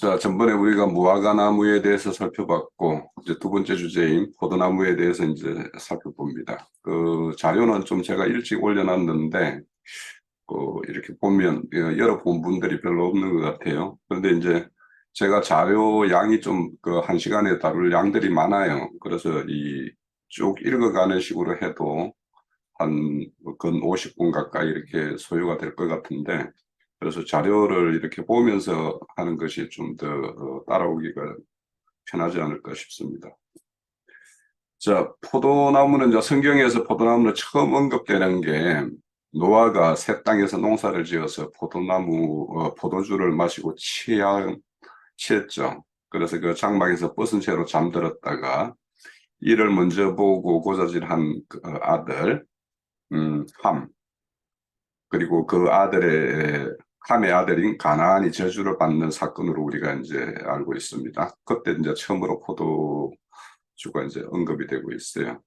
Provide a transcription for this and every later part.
자, 전번에 우리가 무화과나무에 대해서 살펴봤고, 이제 두 번째 주제인 포도나무에 대해서 이제 살펴봅니다. 그 자료는 좀 제가 일찍 올려놨는데, 이렇게 보면 열어본 분들이 별로 없는 것 같아요. 그런데 이제 제가 자료 양이 좀 한 시간에 다룰 양들이 많아요. 그래서 이 쭉 읽어가는 식으로 해도 근 50분 가까이 이렇게 소요가 될 것 같은데, 그래서 자료를 이렇게 보면서 하는 것이 좀 더 따라오기가 편하지 않을까 싶습니다. 자, 포도나무는 이제 성경에서 포도나무는 처음 언급되는 게 노아가 새 땅에서 농사를 지어서 포도주를 마시고 취했죠. 그래서 그 장막에서 뻗은 채로 잠들었다가 이를 먼저 보고 고자질한 그 아들 함, 그리고 그 함의 아들인 가나안이 저주를 받는 사건으로 우리가 이제 알고 있습니다. 그때 이제 처음으로 포도주가 이제 언급이 되고 있어요.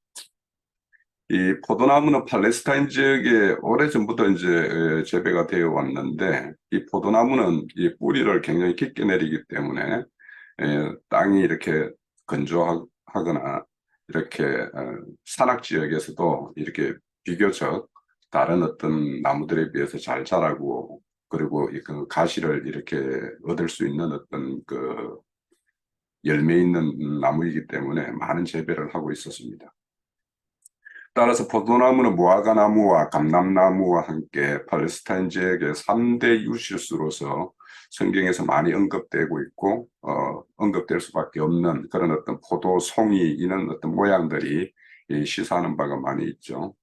이 포도나무는 팔레스타인 지역에 오래전부터 이제 재배가 되어 왔는데, 이 포도나무는 이 뿌리를 굉장히 깊게 내리기 때문에 땅이 이렇게 건조하거나 이렇게 산악 지역에서도 이렇게 비교적 다른 어떤 나무들에 비해서 잘 자라고, 그리고 그 가시를 이렇게 얻을 수 있는 어떤 그 열매 있는 나무이기 때문에 많은 재배를 하고 있었습니다. 따라서 포도나무는 무화과나무와 감람나무와 함께 팔레스타인 지역의 3대 유실수로서 성경에서 많이 언급되고 있고, 언급될 수밖에 없는 그런 어떤 포도송이 이런 어떤 모양들이 시사하는 바가 많이 있죠.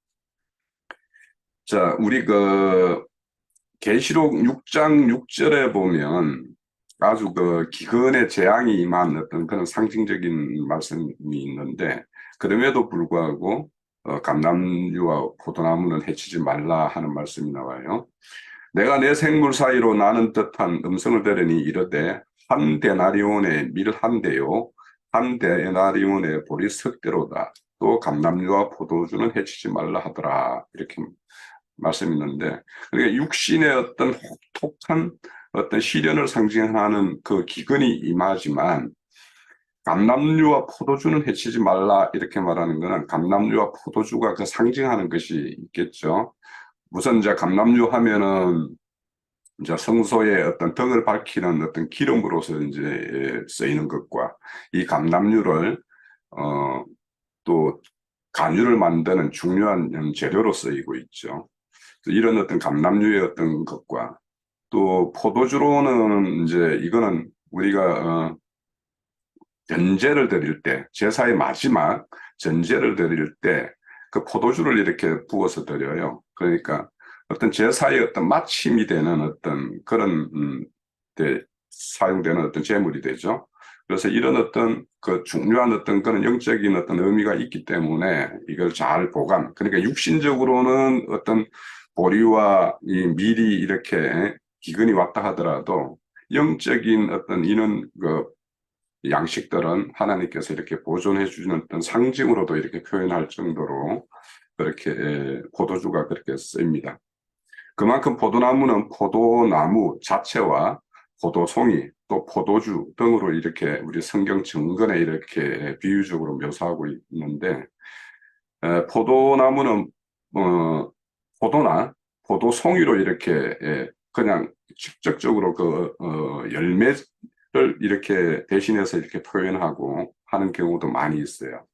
자, 우리 계시록 6장 6절에 보면 아주 기근의 재앙이 임한 어떤 그런 상징적인 말씀이 있는데, 그럼에도 불구하고 감람류와 포도나무는 해치지 말라 하는 말씀이 나와요. 내가 내 생물 사이로 나는 듯한 음성을 들으니 이르되 한 데나리온의 밀 한 대요 한 데나리온의 보리 석 대로다. 또 감람류와 포도주는 해치지 말라 하더라. 이렇게 말씀이 있는데, 그러니까 육신의 어떤 혹독한 어떤 시련을 상징하는 그 기근이 임하지만 감람류와 포도주는 해치지 말라 이렇게 말하는 것은 감람류와 포도주가 그 상징하는 것이 있겠죠. 우선 이제 감람류 하면은 이제 성소의 어떤 덕을 밝히는 어떤 기름으로서 이제 쓰이는 것과 이 감람류를 또 간유를 만드는 중요한 재료로 쓰이고 있죠. 이런 어떤 감람류의 어떤 것과 또 포도주로는 이제 이거는 우리가 전제를 드릴 때, 제사의 마지막 전제를 드릴 때 그 포도주를 이렇게 부어서 드려요. 그러니까 어떤 제사의 어떤 마침이 되는 어떤 그런 데 사용되는 어떤 제물이 되죠. 그래서 이런 어떤 그 중요한 어떤 그런 영적인 어떤 의미가 있기 때문에 이걸 잘 보관. 그러니까 육신적으로는 어떤 보리와 이 밀이 이렇게 기근이 왔다 하더라도 영적인 어떤 이런 양식들은 하나님께서 이렇게 보존해 주시는 어떤 상징으로도 이렇게 표현할 정도로 그렇게 포도주가 그렇게 쓰입니다. 그만큼 포도나무는 포도나무 자체와 포도송이 또 포도주 등으로 이렇게 우리 성경 정근에 이렇게 비유적으로 묘사하고 있는데, 포도나무는 포도나 포도송이로 이렇게 그냥 직접적으로 열매를 이렇게 대신해서 이렇게 표현하고 하는 경우도 많이 있어요.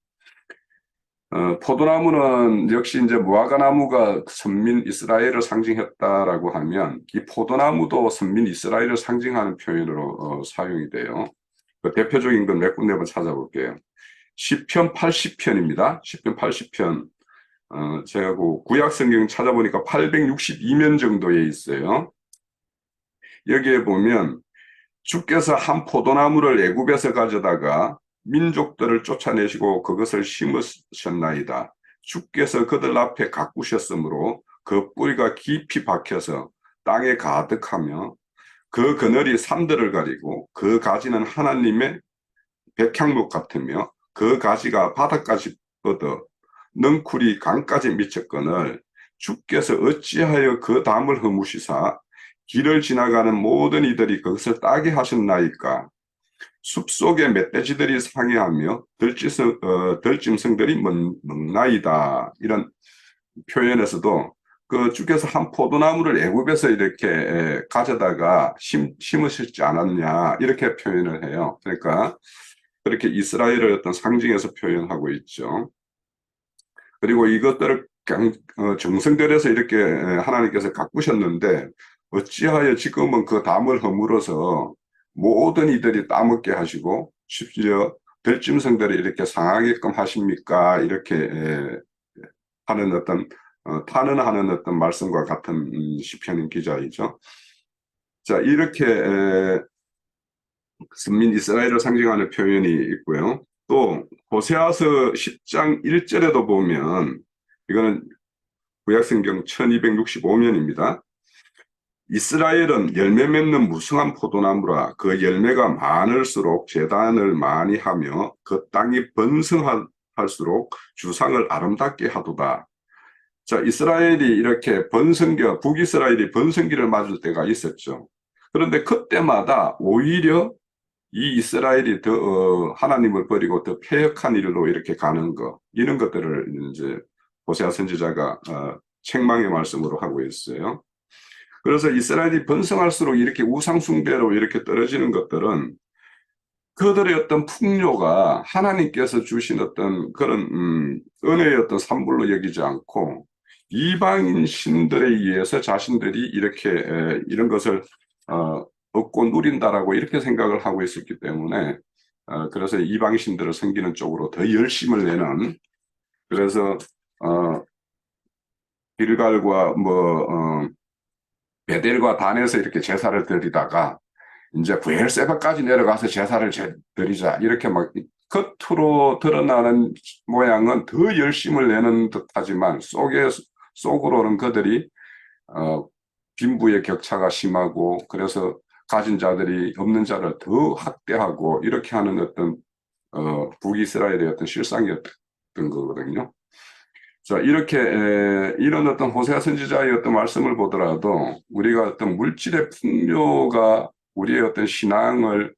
포도나무는 역시 이제 무화과나무가 선민 이스라엘을 상징했다라고 하면 이 포도나무도 선민 이스라엘을 상징하는 표현으로 사용이 돼요. 그 대표적인 건 몇 군데 한번 찾아볼게요. 시편 80편입니다. 시편 80편. 제가 그 구약 성경 찾아보니까 862면 정도에 있어요. 여기에 보면 주께서 한 포도나무를 애굽에서 가져다가 민족들을 쫓아내시고 그것을 심으셨나이다. 주께서 그들 앞에 가꾸셨으므로 그 뿌리가 깊이 박혀서 땅에 가득하며 그 그늘이 산들을 가리고 그 가지는 하나님의 백향목 같으며 그 가지가 바닥까지 뻗어 넝쿨이 강까지 미쳤거늘 주께서 어찌하여 그 담을 허무시사 길을 지나가는 모든 이들이 그것을 따게 하셨나이까. 숲속의 멧돼지들이 상해하며 들짐승들이 먹나이다. 이런 표현에서도 그 주께서 한 포도나무를 애굽에서 이렇게 가져다가 심으셨지 않았냐 이렇게 표현을 해요. 그러니까 그렇게 이스라엘의 어떤 상징에서 표현하고 있죠. 그리고 이것들을 정성들여서 이렇게 하나님께서 가꾸셨는데 어찌하여 지금은 그 담을 허물어서 모든 이들이 따먹게 하시고 심지어 들짐승들이 이렇게 상하게끔 하십니까? 이렇게 하는 어떤 탄원하는 어떤 말씀과 같은 시편 기자이죠. 자, 이렇게 선민 이스라엘을 상징하는 표현이 있고요. 또 호세아서 10장 1절에도 보면 이거는 구약성경 1265면입니다. 이스라엘은 열매 맺는 무성한 포도나무라. 그 열매가 많을수록 제단을 많이 하며 그 땅이 번성할수록 주상을 아름답게 하도다. 자, 이스라엘이 이렇게 북이스라엘이 번성기를 맞을 때가 있었죠. 그런데 그때마다 오히려 이 이스라엘이 더 하나님을 버리고 더 패역한 일로 이렇게 가는 거, 이런 것들을 이제 호세아 선지자가 책망의 말씀으로 하고 있어요. 그래서 이스라엘이 번성할수록 이렇게 우상 숭배로 이렇게 떨어지는 것들은 그들의 어떤 풍요가 하나님께서 주신 어떤 그런 은혜의 어떤 산물로 여기지 않고 이방인 신들에 의해서 자신들이 이렇게 이런 것을 얻고 누린다라고 이렇게 생각을 하고 있었기 때문에 그래서 이방인 신들을 섬기는 쪽으로 더 열심을 내는, 그래서 길갈과 베델과 단에서 이렇게 제사를 드리다가 이제 부엘세바까지 내려가서 제사를 드리자 이렇게 막 겉으로 드러나는 모양은 더 열심을 내는 듯하지만 속으로는 그들이 빈부의 격차가 심하고 그래서 가진 자들이 없는 자를 더 학대하고 이렇게 하는 어떤 북이스라엘의 어떤 실상이었던 거거든요. 자, 이렇게 이런 어떤 호세아 선지자의 어떤 말씀을 보더라도 우리가 어떤 물질의 풍요가 우리의 어떤 신앙을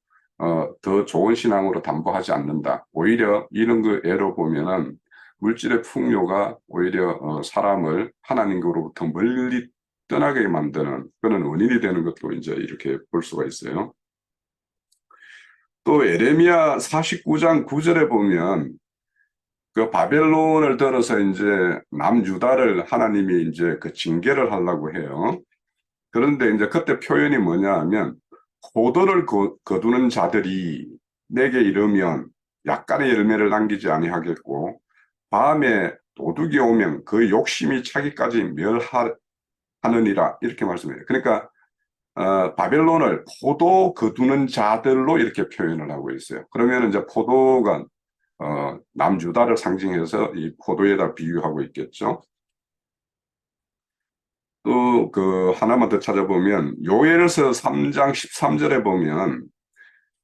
더 좋은 신앙으로 담보하지 않는다. 오히려 이런 그 예로 보면은 물질의 풍요가 오히려 사람을 하나님으로부터 멀리 떠나게 만드는 그런 원인이 되는 것도 이제 이렇게 볼 수가 있어요. 또 에레미야 49장 9절에 보면 그 바벨론을 들어서 이제 남유다를 하나님이 이제 그 징계를 하려고 해요. 그런데 이제 그때 표현이 뭐냐 하면 포도를 거두는 자들이 내게 이르면 약간의 열매를 남기지 아니하겠고 밤에 도둑이 오면 그 욕심이 차기까지 멸하느니라 이렇게 말씀해요. 그러니까 바벨론을 포도 거두는 자들로 이렇게 표현을 하고 있어요. 그러면 이제 포도가 남유다를 상징해서 이 포도에다 비유하고 있겠죠. 또 그 하나만 더 찾아보면 요엘서 3장 13절에 보면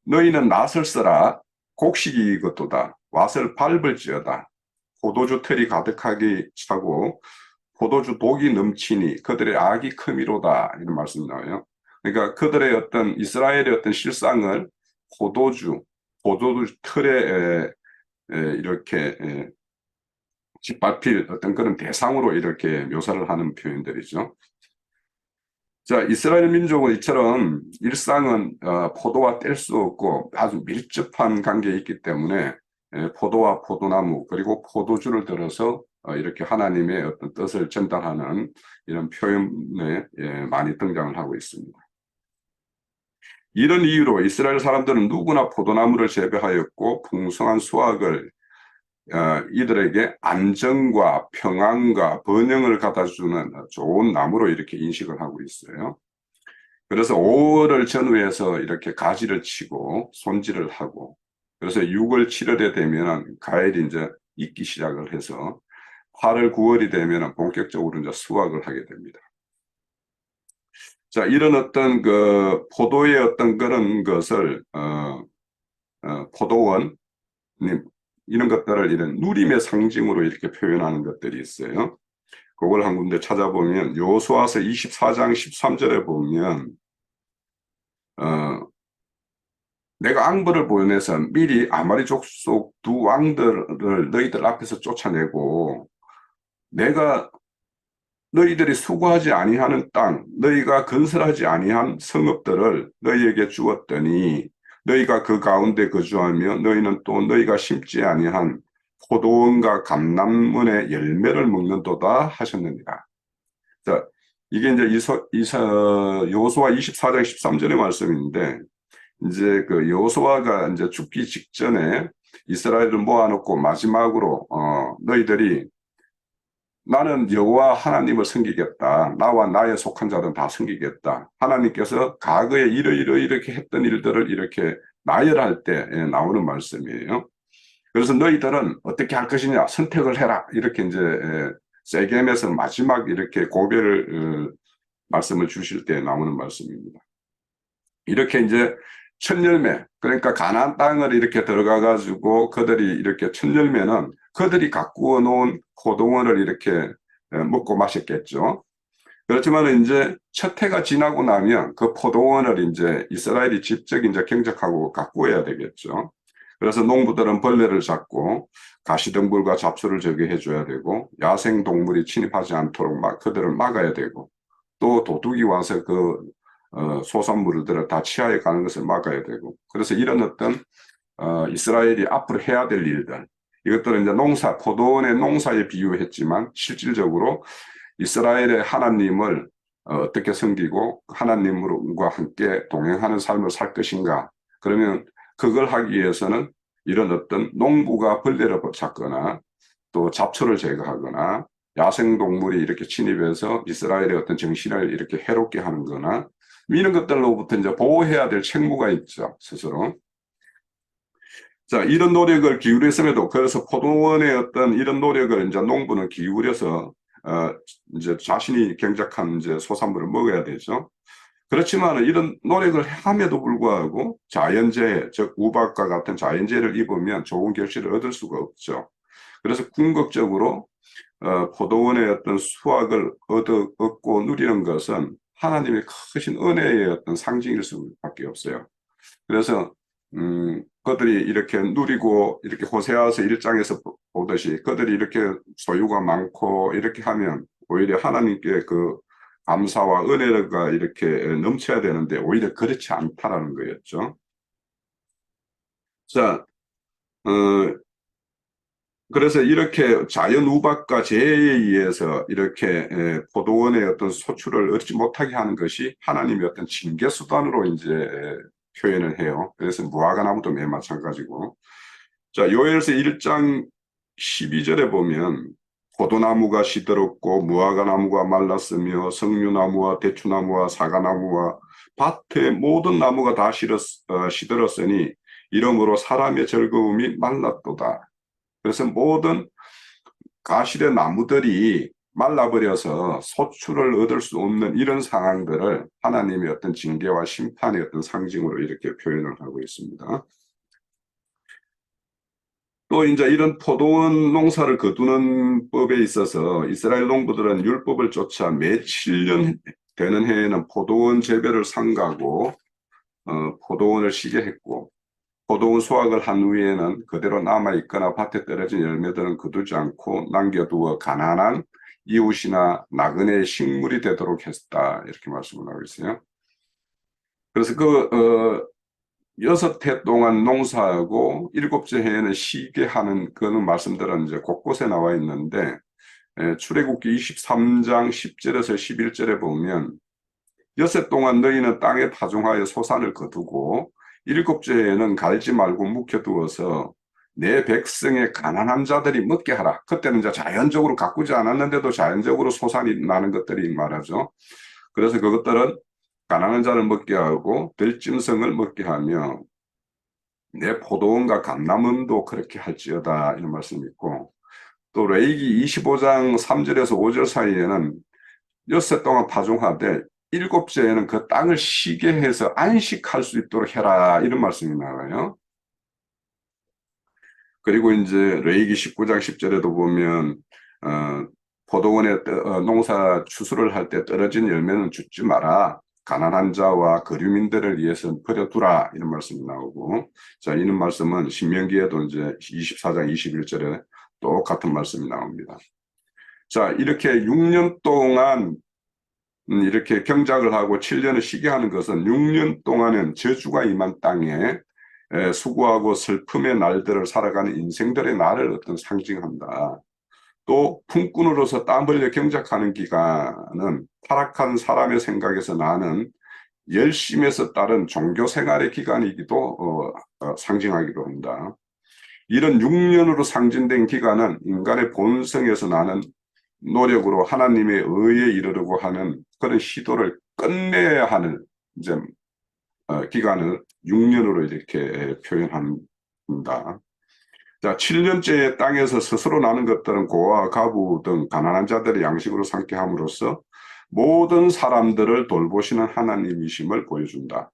너희는 낫을 써라 곡식이 이것도다 왓을 밟을지어다 포도주 틀이 가득하게 차고 포도주 독이 넘치니 그들의 악이 크미로다 이런 말씀이 나와요. 그러니까 그들의 어떤 이스라엘의 어떤 실상을 포도주 틀에 이렇게 짓밟힐 어떤 그런 대상으로 이렇게 묘사를 하는 표현들이죠. 자, 이스라엘 민족은 이처럼 일상은 포도와 뗄 수 없고 아주 밀접한 관계에 있기 때문에 포도와 포도나무 그리고 포도주를 들어서 이렇게 하나님의 어떤 뜻을 전달하는 이런 표현에 많이 등장을 하고 있습니다. 이런 이유로 이스라엘 사람들은 누구나 포도나무를 재배하였고 풍성한 수확을 이들에게 안정과 평안과 번영을 갖다주는 좋은 나무로 이렇게 인식을 하고 있어요. 그래서 5월을 전후해서 이렇게 가지를 치고 손질을 하고 그래서 6월 7월에 되면 가을이 이제 익기 시작을 해서 8월 9월이 되면 본격적으로 이제 수확을 하게 됩니다. 자, 이런 어떤 그 포도의 어떤 그런 것을 포도원 이런 것들을 이런 누림의 상징으로 이렇게 표현하는 것들이 있어요. 그걸 한 군데 찾아보면 여호수아서 24장 13절에 보면 내가 앙벌을 보내서 미리 아마리 족속 두 왕들을 너희들 앞에서 쫓아내고 내가 너희들이 수고하지 아니하는 땅, 너희가 건설하지 아니한 성읍들을 너희에게 주었더니 너희가 그 가운데 거주하며 너희는 또 너희가 심지 아니한 포도원과 감람문의 열매를 먹는도다 하셨느니라. 자, 이게 이제 여호수아 24장 13절의 말씀인데 이제 그 여호수아가 이제 죽기 직전에 이스라엘을 모아놓고 마지막으로 너희들이 나는 여호와 하나님을 섬기겠다. 나와 나의 속한 자들은 다 섬기겠다. 하나님께서 과거에 이렇게 했던 일들을 이렇게 나열할 때 나오는 말씀이에요. 그래서 너희들은 어떻게 할 것이냐 선택을 해라. 이렇게 이제 세겜에서 마지막 이렇게 고별 말씀을 주실 때 나오는 말씀입니다. 이렇게 이제 첫 열매, 그러니까 가나안 땅을 이렇게 들어가 가지고 그들이 이렇게 첫 열매는 그들이 가꾸어 놓은 포도원을 이렇게 먹고 마셨겠죠. 그렇지만 이제 첫 해가 지나고 나면 그 포도원을 이제 이스라엘이 직접 이제 경작하고 가꾸어야 되겠죠. 그래서 농부들은 벌레를 잡고 가시덤불과 잡초를 제거해 줘야 되고 야생 동물이 침입하지 않도록 그들을 막아야 되고 또 도둑이 와서 그 소산물들을 다 취하해 가는 것을 막아야 되고 그래서 이런 어떤 이스라엘이 앞으로 해야 될 일들 이것들은 이제 포도원의 농사에 비유했지만 실질적으로 이스라엘의 하나님을 어떻게 섬기고 하나님과 함께 동행하는 삶을 살 것인가. 그러면 그걸 하기 위해서는 이런 어떤 농부가 벌레를 잡거나 또 잡초를 제거하거나 야생동물이 이렇게 침입해서 이스라엘의 어떤 정신을 이렇게 해롭게 하는 거나 이런 것들로부터 이제 보호해야 될 책무가 있죠, 스스로. 자, 이런 노력을 기울였음에도 그래서 포도원의 어떤 이런 노력을 이제 농부는 기울여서 이제 자신이 경작한 이제 소산물을 먹어야 되죠. 그렇지만 이런 노력을 함에도 불구하고 자연재해, 즉 우박과 같은 자연재해를 입으면 좋은 결실을 얻을 수가 없죠. 그래서 궁극적으로 포도원의 어떤 수확을 얻고 누리는 것은 하나님의 크신 은혜의 어떤 상징일 수밖에 없어요. 그래서 그들이 이렇게 누리고 이렇게 호세아서 1장에서 보듯이 그들이 이렇게 소유가 많고 이렇게 하면 오히려 하나님께 그 감사와 은혜가 이렇게 넘쳐야 되는데 오히려 그렇지 않다라는 거였죠. 자, 그래서 이렇게 자연 우박과 재해에 의해서 이렇게 포도원의 어떤 소출을 얻지 못하게 하는 것이 하나님의 어떤 징계 수단으로 이제 표현을 해요. 그래서 무화과나무도 매우 마찬가지고. 자, 요엘서 1장 12절에 보면 포도나무가 시들었고 무화과나무가 말랐으며 석류나무와 대추나무와 사과나무와 밭의 모든 나무가 다 시들었으니 이러므로 사람의 즐거움이 말랐도다. 그래서 모든 가시의 나무들이 말라버려서 소출을 얻을 수 없는 이런 상황들을 하나님의 어떤 징계와 심판의 어떤 상징으로 이렇게 표현을 하고 있습니다. 또 이제 이런 포도원 농사를 거두는 법에 있어서 이스라엘 농부들은 율법을 쫓아 매 7년 되는 해에는 포도원 재배를 삼가고 포도원을 쉬게 했고 포도원 수확을 한 후에는 그대로 남아있거나 밭에 떨어진 열매들은 거두지 않고 남겨두어 가난한 이웃이나 나그네의 식물이 되도록 했다. 이렇게 말씀을 하고 있어요. 그래서 그 6해 동안 농사하고 7째 해에는 쉬게 하는 그런 말씀들은 이제 곳곳에 나와 있는데 출애굽기 23장 10절에서 11절에 보면 6해 동안 너희는 땅에 파종하여 소산을 거두고 7째 해에는 갈지 말고 묵혀두어서 내 백성의 가난한 자들이 먹게 하라. 그때는 이제 자연적으로 가꾸지 않았는데도 자연적으로 소산이 나는 것들이 말하죠. 그래서 그것들은 가난한 자를 먹게 하고 들짐승을 먹게 하며 내 포도원과 감람원도 그렇게 할지어다 이런 말씀이 있고 또 레위기 25장 3절에서 5절 사이에는 6해 동안 파종하되 7째에는 그 땅을 쉬게 해서 안식할 수 있도록 해라 이런 말씀이 나와요. 그리고 이제 레위기 19장 10절에도 보면 포도원에 농사 추수를 할 때 떨어진 열매는 줍지 마라. 가난한 자와 거류민들을 위해서 버려두라. 이런 말씀이 나오고, 자, 이런 말씀은 신명기에도 이제 24장 21절에 똑같은 말씀이 나옵니다. 자, 이렇게 6년 동안 이렇게 경작을 하고 7년을 쉬게 하는 것은 6년 동안은 저주가 임한 땅에 수고하고 슬픔의 날들을 살아가는 인생들의 날을 어떤 상징한다. 또 품꾼으로서 땀 흘려 경작하는 기간은 타락한 사람의 생각에서 나는 열심에서 따른 종교 생활의 기간이기도 상징하기도 한다. 이런 6년으로 상징된 기간은 인간의 본성에서 나는 노력으로 하나님의 의에 이르려고 하는 그런 시도를 끝내야 하는 이제 기간을 6년으로 이렇게 표현한다. 자, 7년째 땅에서 스스로 나는 것들은 고아, 가부 등 가난한 자들의 양식으로 삼게 함으로써 모든 사람들을 돌보시는 하나님이심을 보여준다.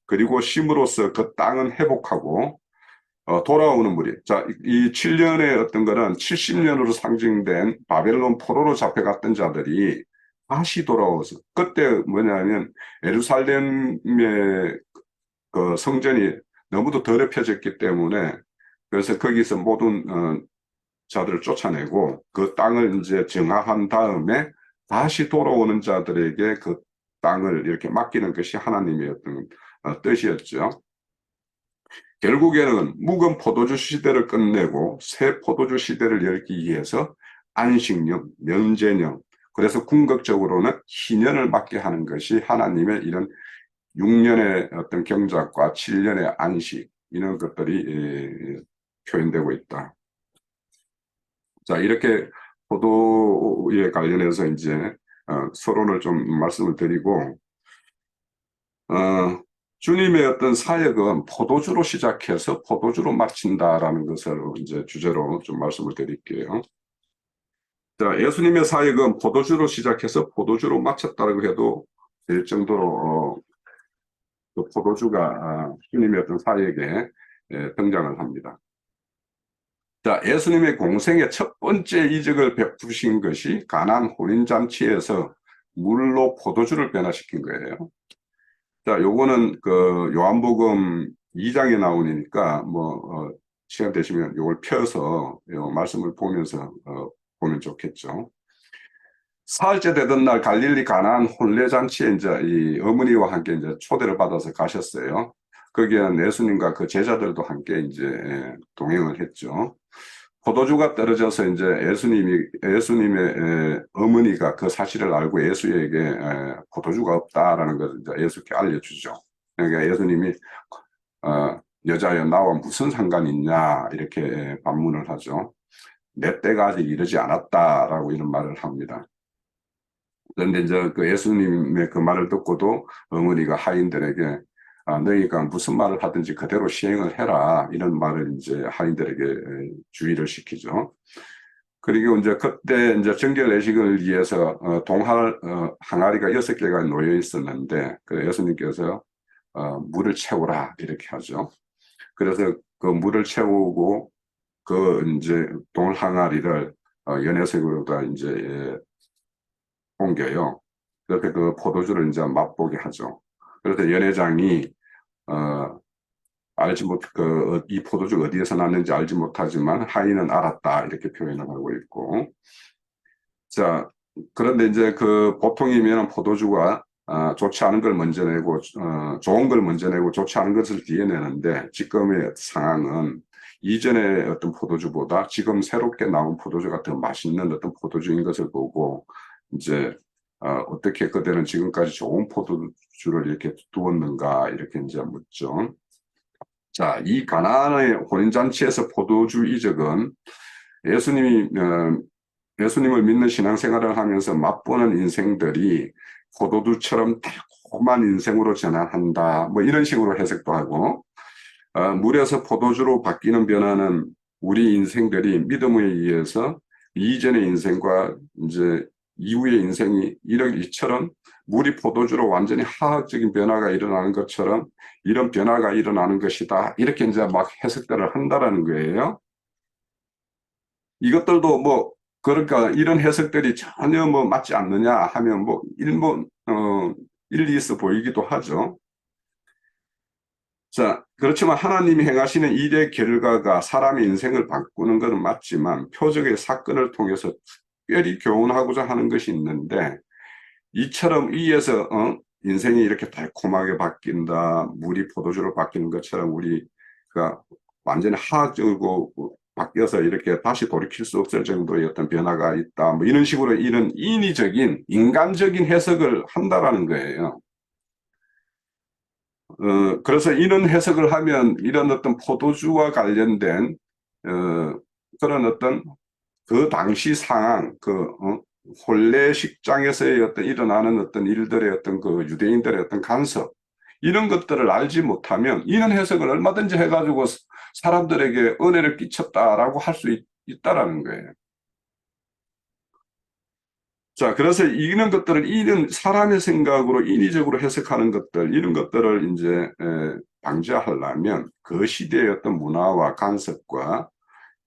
그리고 심으로써 그 땅은 회복하고 돌아오는 무리. 자, 이 7년의 어떤 거는 70년으로 상징된 바벨론 포로로 잡혀갔던 자들이 다시 돌아와서 그때 뭐냐면 예루살렘의 그 성전이 너무도 더럽혀졌기 때문에 그래서 거기서 모든 자들을 쫓아내고 그 땅을 이제 정화한 다음에 다시 돌아오는 자들에게 그 땅을 이렇게 맡기는 것이 하나님의 어떤 뜻이었죠. 결국에는 묵은 포도주 시대를 끝내고 새 포도주 시대를 열기 위해서 안식령, 면제령, 그래서 궁극적으로는 희년을 맞게 하는 것이 하나님의 이런 6년의 어떤 경작과 7년의 안식, 이런 것들이 표현되고 있다. 자, 이렇게 포도에 관련해서 이제 서론을 좀 말씀을 드리고, 주님의 어떤 사역은 포도주로 시작해서 포도주로 마친다라는 것을 이제 주제로 좀 말씀을 드릴게요. 자, 예수님의 사역은 포도주로 시작해서 포도주로 마쳤다고 해도 될 정도로 그 포도주가 주님의 어떤 사역에 등장을 합니다. 자, 예수님의 공생의 첫 번째 이적을 베푸신 것이 가나안 혼인잔치에서 물로 포도주를 변화시킨 거예요. 자, 요거는 그 요한복음 2장에 나오니까 시간 되시면 요걸 펴서 요 말씀을 보면서 보면 좋겠죠. 사흘째 되던 날 갈릴리 가나안 혼례잔치에 이제 이 어머니와 함께 이제 초대를 받아서 가셨어요. 거기에는 예수님과 그 제자들도 함께 이제 동행을 했죠. 포도주가 떨어져서 이제 예수님의 어머니가 그 사실을 알고 예수에게 포도주가 없다라는 것을 이제 예수께 알려주죠. 그러니까 예수님이 여자여 나와 무슨 상관이 있냐 이렇게 반문을 하죠. 내 때가 아직 이르지 않았다라고 이런 말을 합니다. 그런데 이제 그 예수님의 그 말을 듣고도 어머니가 하인들에게 너희가 무슨 말을 하든지 그대로 시행을 해라 이런 말을 이제 하인들에게 주의를 시키죠. 그리고 이제 그때 이제 정결 예식을 위해서 항아리가 6개가 놓여 있었는데 그 예수님께서 물을 채우라 이렇게 하죠. 그래서 그 물을 채우고 그 이제 동을 항아리를 연회색으로다 이제 옮겨요. 그렇게 그 포도주를 이제 맛보게 하죠. 그래서 연회장이 알지 못, 이 포도주가 어디에서 났는지 알지 못하지만 하인은 알았다 이렇게 표현을 하고 있고, 자, 그런데 이제 그 보통이면 포도주가 좋지 않은 걸 먼저 내고 좋은 걸 먼저 내고 좋지 않은 것을 뒤에 내는데 지금의 상황은 이전의 어떤 포도주보다 지금 새롭게 나온 포도주가 더 맛있는 어떤 포도주인 것을 보고 이제 어떻게 그대는 지금까지 좋은 포도주를 이렇게 두었는가 이렇게 이제 묻죠. 자, 이 가나안의 혼인잔치에서 포도주 이적은 예수님을 믿는 신앙생활을 하면서 맛보는 인생들이 포도주처럼 달콤한 인생으로 전환한다. 뭐 이런 식으로 해석도 하고, 물에서 포도주로 바뀌는 변화는 우리 인생들이 믿음에 의해서 이전의 인생과 이제 이후의 인생이 이처럼 물이 포도주로 완전히 화학적인 변화가 일어나는 것처럼 이런 변화가 일어나는 것이다. 이렇게 이제 막 해석들을 한다라는 거예요. 이것들도 뭐 그러니까 이런 해석들이 전혀 뭐 맞지 않느냐 하면 뭐 일리 있어 보이기도 하죠. 자, 그렇지만 하나님이 행하시는 일의 결과가 사람의 인생을 바꾸는 것은 맞지만 표적의 사건을 통해서 특별히 교훈하고자 하는 것이 있는데, 이처럼 위에서 인생이 이렇게 달콤하게 바뀐다, 물이 포도주로 바뀌는 것처럼 우리가 완전히 화학적으로 바뀌어서 이렇게 다시 돌이킬 수 없을 정도의 어떤 변화가 있다, 뭐 이런 식으로 이런 인위적인 인간적인 해석을 한다라는 거예요. 그래서 이런 해석을 하면 이런 어떤 포도주와 관련된 그런 어떤 그 당시 상황, 혼례식장에서의 어떤 일어나는 어떤 일들의 어떤 그 유대인들의 어떤 간섭, 이런 것들을 알지 못하면 이런 해석을 얼마든지 해가지고 사람들에게 은혜를 끼쳤다라고 할 수 있다라는 거예요. 자, 그래서 이런 것들을 이런 사람의 생각으로 인위적으로 해석하는 것들, 이런 것들을 이제 방지하려면 그 시대의 어떤 문화와 간섭과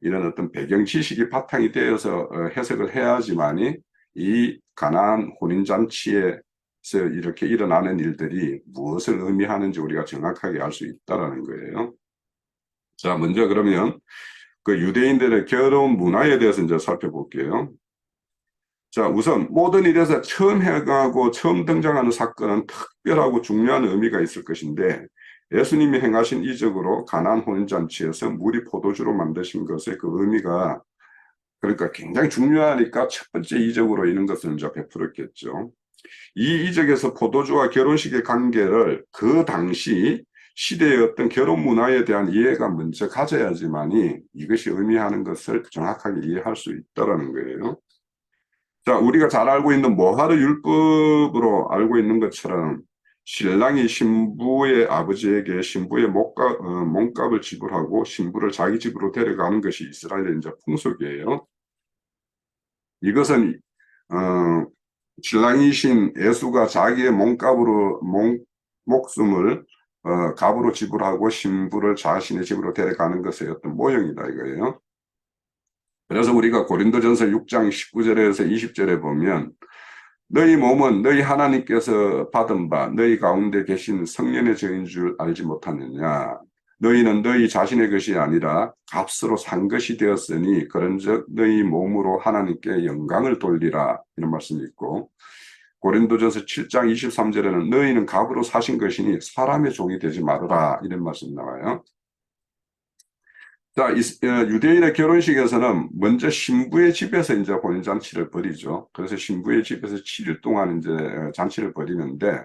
이런 어떤 배경 지식이 바탕이 되어서 해석을 해야지만이 이 가나안 혼인잔치에서 이렇게 일어나는 일들이 무엇을 의미하는지 우리가 정확하게 알 수 있다라는 거예요. 자, 먼저 그러면 그 유대인들의 결혼 문화에 대해서 이제 살펴볼게요. 자, 우선 모든 일에서 처음 행하고 처음 등장하는 사건은 특별하고 중요한 의미가 있을 것인데, 예수님이 행하신 이적으로 가나안 혼인잔치에서 물이 포도주로 만드신 것의 그 의미가 그러니까 굉장히 중요하니까 첫 번째 이적으로 이런 것을 이제 베풀었겠죠. 이 이적에서 포도주와 결혼식의 관계를 그 당시 시대의 어떤 결혼 문화에 대한 이해가 먼저 가져야지만이 이것이 의미하는 것을 정확하게 이해할 수 있다라는 거예요. 자, 우리가 잘 알고 있는 모하르 율법으로 알고 있는 것처럼 신랑이 신부의 아버지에게 신부의 몸값을 지불하고 신부를 자기 집으로 데려가는 것이 이스라엘의 이제 풍속이에요. 이것은 신랑이신 예수가 자기의 목숨을 값으로 지불하고 신부를 자신의 집으로 데려가는 것의 어떤 모형이다 이거예요. 그래서 우리가 고린도전서 6장 19절에서 20절에 보면 너희 몸은 너희 하나님께서 받은 바 너희 가운데 계신 성령의 저인 줄 알지 못하느냐. 너희는 너희 자신의 것이 아니라 값으로 산 것이 되었으니 그런즉 너희 몸으로 하나님께 영광을 돌리라, 이런 말씀이 있고, 고린도전서 7장 23절에는 너희는 값으로 사신 것이니 사람의 종이 되지 말아라, 이런 말씀이 나와요. 자, 유대인의 결혼식에서는 먼저 신부의 집에서 이제 혼인잔치를 벌이죠. 그래서 신부의 집에서 7일 동안 이제 잔치를 벌이는데,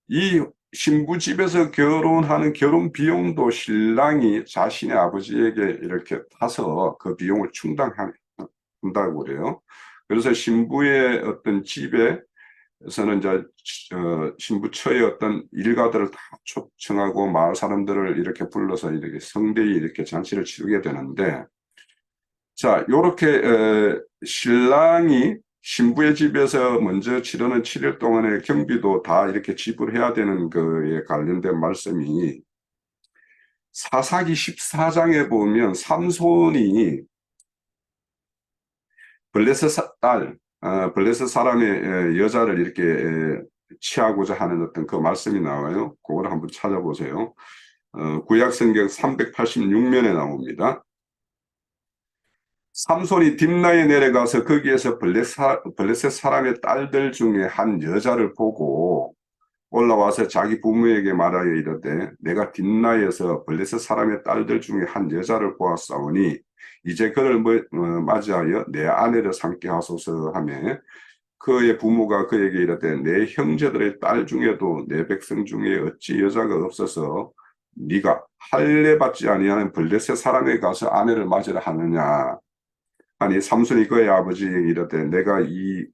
이 신부 집에서 결혼하는 결혼 비용도 신랑이 자신의 아버지에게 이렇게 타서 그 비용을 충당한다고 그래요. 그래서 신부의 어떤 집에서는 이제 신부처의 어떤 일가들을 다 초청하고 마을 사람들을 이렇게 불러서 이렇게 성대히 이렇게 잔치를 치르게 되는데, 자, 요렇게 신랑이 신부의 집에서 먼저 치르는 7일 동안의 경비도 다 이렇게 지불해야 되는 거에 관련된 말씀이 사사기 14장에 보면 삼손이 블레셋 사람의 여자를 이렇게 취하고자 하는 어떤 그 말씀이 나와요. 그걸 한번 찾아보세요. 구약성경 386면에 나옵니다. 삼손이 딥나에 내려가서 거기에서 블레셋 사람의 딸들 중에 한 여자를 보고 올라와서 자기 부모에게 말하여 이르되 내가 딥나에서 블레셋 사람의 딸들 중에 한 여자를 보았사오니 이제 그를 맞이하여 내 아내를 삼게 하소서 하며, 그의 부모가 그에게 이르되 내 형제들의 딸 중에도 내 백성 중에 어찌 여자가 없어서 네가 할례 받지 아니하는 블레셋 사람에 가서 아내를 맞으라 하느냐. 아니 삼손이 그의 아버지에게 이르되 내가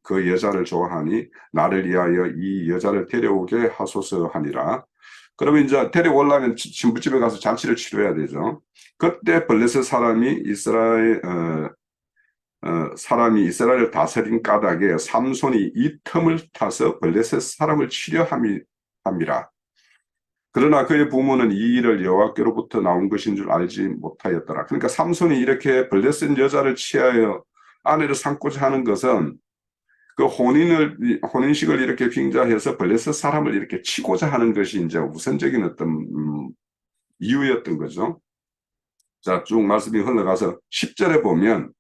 그 여자를 좋아하니 나를 위하여 이 여자를 데려오게 하소서 하니라. 그러면 이제 데려오려면 신부집에 가서 잔치를 치러야 되죠. 그때 블레셋 사람이 이스라엘을 다스린 까닭에 삼손이 이 틈을 타서 블레셋 사람을 치려 함이라. 그러나 그의 부모는 이 일을 여호와께로부터 나온 것인 줄 알지 못하였더라. 그러니까 삼손이 이렇게 블레셋 여자를 취하여 아내를 삼고자 하는 것은 그 혼인식을 이렇게 빙자해서 블레셋 사람을 이렇게 치고자 하는 것이 이제 우선적인 어떤 이유였던 거죠. 자, 쭉 말씀이 흘러가서 10절에 보면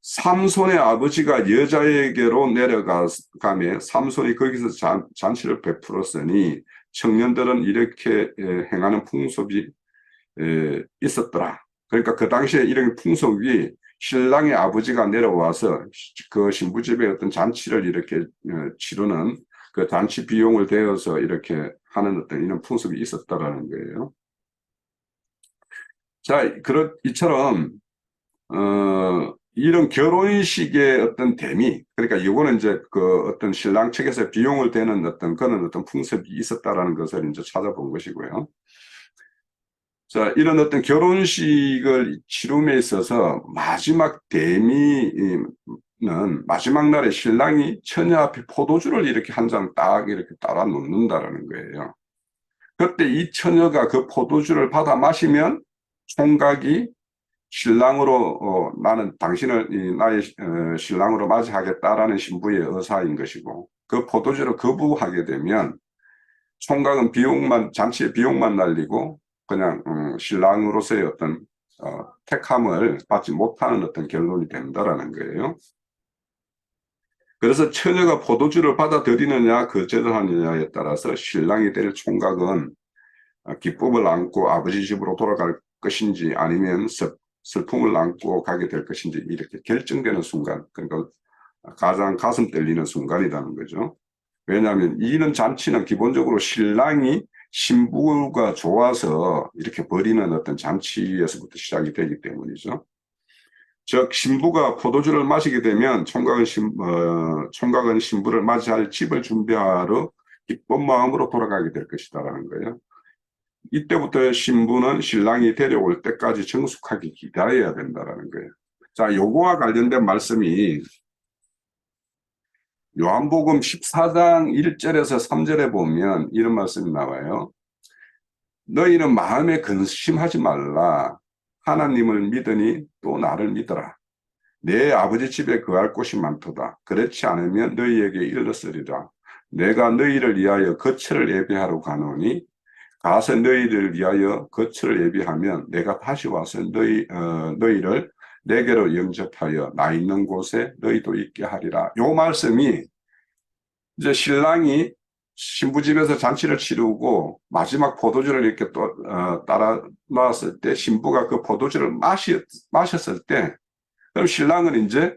삼손의 아버지가 여자에게로 내려가며 삼손이 거기서 잔치를 베풀었으니 청년들은 이렇게 행하는 풍습이 있었더라. 그러니까 그 당시에 이런 풍속이 신랑의 아버지가 내려와서 그 신부집에 어떤 잔치를 이렇게 치르는 그 잔치 비용을 대어서 이렇게 하는 어떤 이런 풍습이 있었다라는 거예요. 자, 이처럼 이런 결혼식의 어떤 대미, 그러니까 이거는 이제 그 어떤 신랑 측에서 비용을 대는 어떤 그런 어떤 풍습이 있었다라는 것을 이제 찾아본 것이고요. 자, 이런 어떤 결혼식을 치름에 있어서 마지막 대미는 마지막 날에 신랑이 처녀 앞에 포도주를 이렇게 한 잔 딱 이렇게 따라 놓는다라는 거예요. 그때 이 처녀가 그 포도주를 받아 마시면 총각이 신랑으로 나는 당신을 나의 신랑으로 맞이하겠다라는 신부의 의사인 것이고, 그 포도주를 거부하게 되면 총각은 잔치의 비용만 날리고 그냥 신랑으로서의 어떤 택함을 받지 못하는 어떤 결론이 된다라는 거예요. 그래서 처녀가 포도주를 받아들이느냐 거절하느냐에 따라서 신랑이 될 총각은 기쁨을 안고 아버지 집으로 돌아갈 것인지 아니면 슬픔을 안고 가게 될 것인지 이렇게 결정되는 순간, 그러니까 가장 가슴 떨리는 순간이라는 거죠. 왜냐하면 이런 잔치는 기본적으로 신랑이 신부가 좋아서 이렇게 벌이는 어떤 잔치에서부터 시작이 되기 때문이죠. 즉 신부가 포도주를 마시게 되면 총각은 신부를 맞이할 집을 준비하러 기쁜 마음으로 돌아가게 될 것이다라는 거예요. 이때부터 신부는 신랑이 데려올 때까지 정숙하게 기다려야 된다라는 거예요. 자, 요거와 관련된 말씀이 요한복음 14장 1절에서 3절에 보면 이런 말씀이 나와요. 너희는 마음에 근심하지 말라. 하나님을 믿으니 또 나를 믿어라. 내 아버지 집에 거할 곳이 많도다. 그렇지 않으면 너희에게 일렀으리라. 내가 너희를 위하여 거처를 예비하러 가노니 가서 너희를 위하여 거처를 예비하면 내가 다시 와서 너희를 내게로 영접하여 나 있는 곳에 너희도 있게 하리라. 요 말씀이 이제 신랑이 신부집에서 잔치를 치르고 마지막 포도주를 이렇게 또 따라 놨을 때 신부가 그 포도주를 마셨을 때 그럼 신랑은 이제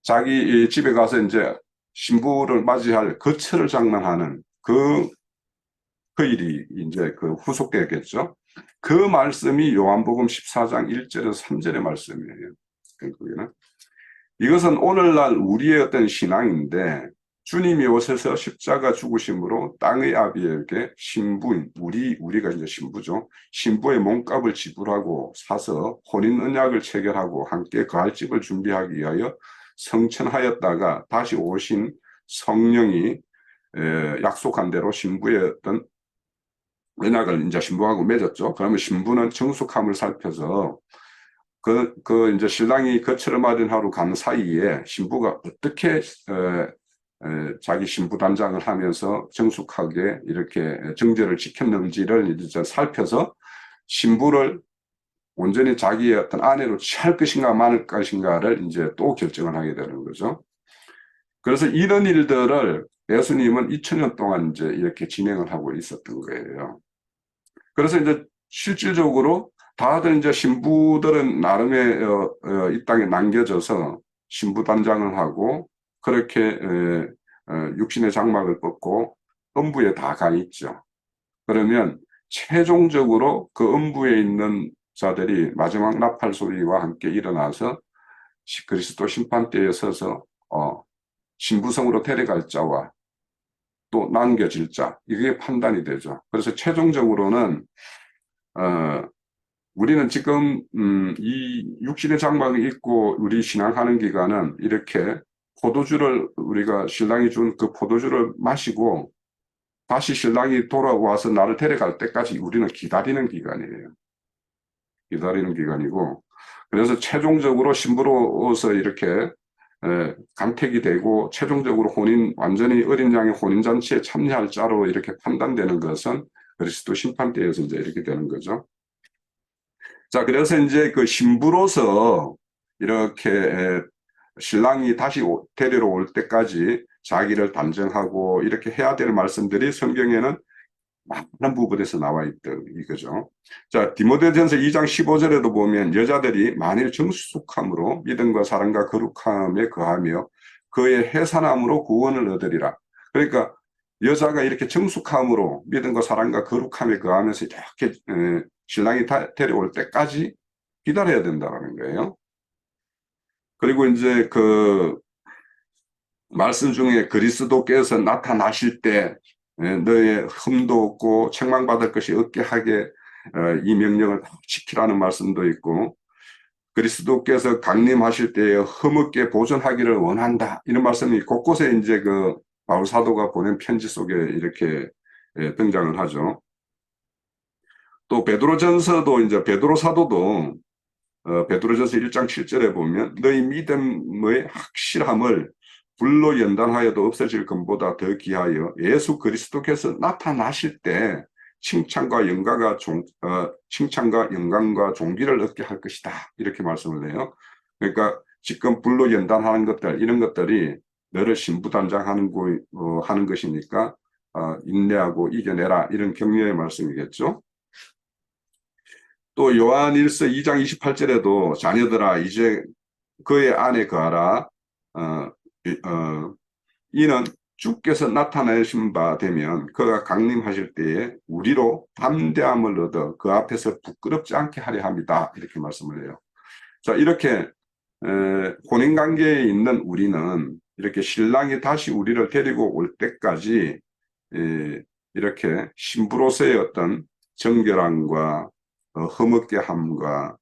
자기 집에 가서 이제 신부를 맞이할 거처를 장만하는 그 일이 이제 그 후속되겠죠. 그 말씀이 요한복음 14장 1절에서 3절의 말씀이에요. 결국에는 이것은 오늘날 우리의 어떤 신앙인데 주님이 오셔서 십자가 죽으심으로 땅의 아비에게 신부인 우리가 이제 신부죠. 신부의 몸값을 지불하고 사서 혼인 언약을 체결하고 함께 거할 집을 준비하기 위하여 성천하였다가 다시 오신 성령이 약속한 대로 신부의 어떤 언약을 이제 신부하고 맺었죠. 그러면 신부는 정숙함을 살펴서 이제 신랑이 거처를 마련하러 간 사이에 신부가 어떻게 자기 신부 단장을 하면서 정숙하게 이렇게 정제를 지켰는지를 이제 살펴서 신부를 온전히 자기의 어떤 아내로 취할 것인가 말 것인가를 이제 또 결정을 하게 되는 거죠. 그래서 이런 일들을 예수님은 2000년 동안 이제 이렇게 진행을 하고 있었던 거예요. 그래서 이제 실질적으로 다들 이제 신부들은 나름의 이 땅에 남겨져서 신부 단장을 하고 그렇게 육신의 장막을 벗고 음부에 다 가 있죠. 그러면 최종적으로 그 음부에 있는 자들이 마지막 나팔 소리와 함께 일어나서 그리스도 심판대에 서서 신부성으로 데려갈 자와 또 남겨질 자, 이게 판단이 되죠. 그래서 최종적으로는 우리는 지금 이 육신의 장막을 입고 우리 신앙하는 기간은 이렇게 포도주를 우리가 신랑이 준 그 포도주를 마시고 다시 신랑이 돌아와서 나를 데려갈 때까지 우리는 기다리는 기간이에요. 기다리는 기간이고 그래서 최종적으로 신부로서 이렇게 간택이 되고 최종적으로 완전히 어린 양의 혼인잔치에 참여할 자로 이렇게 판단되는 것은 그리스도 심판대에서 이제 이렇게 되는 거죠. 자, 그래서 이제 그 신부로서 이렇게 신랑이 다시 데리러 올 때까지 자기를 단정하고 이렇게 해야 될 말씀들이 성경에는 많은 부분에서 나와 있던 이거죠. 자, 디모데전서 2장 15절에도 보면 여자들이 만일 정숙함으로 믿음과 사랑과 거룩함에 거하며 그의 해산함으로 구원을 얻으리라. 그러니까 여자가 이렇게 정숙함으로 믿음과 사랑과 거룩함에 거하면서 이렇게 신랑이 데려올 때까지 기다려야 된다는 거예요. 그리고 이제 그 말씀 중에 그리스도께서 나타나실 때 너의 흠도 없고 책망받을 것이 없게 하게 이 명령을 지키라는 말씀도 있고, 그리스도께서 강림하실 때에 흠없게 보존하기를 원한다 이런 말씀이 곳곳에 이제 그 바울 사도가 보낸 편지 속에 이렇게 등장을 하죠. 또 베드로전서도 이제 베드로 사도도 베드로전서 1장 7절에 보면 너희 믿음의 확실함을 불로 연단하여도 없어질 것보다 더 귀하여 예수 그리스도께서 나타나실 때 칭찬과 영광과 존귀를 얻게 할 것이다 이렇게 말씀을 해요. 그러니까 지금 불로 연단하는 것들 이런 것들이 너를 신부단장하는 하는 것이니까 인내하고 이겨내라 이런 격려의 말씀이겠죠. 또 요한일서 2장 28절에도 자녀들아 이제 그의 안에 거하라. 이는 주께서 나타나신 바 되면 그가 강림하실 때에 우리로 담대함을 얻어 그 앞에서 부끄럽지 않게 하려 합니다. 이렇게 말씀을 해요. 자, 이렇게 혼인관계에 있는 우리는 이렇게 신랑이 다시 우리를 데리고 올 때까지 이렇게 신부로서의 어떤 정결함과 흠없게 함과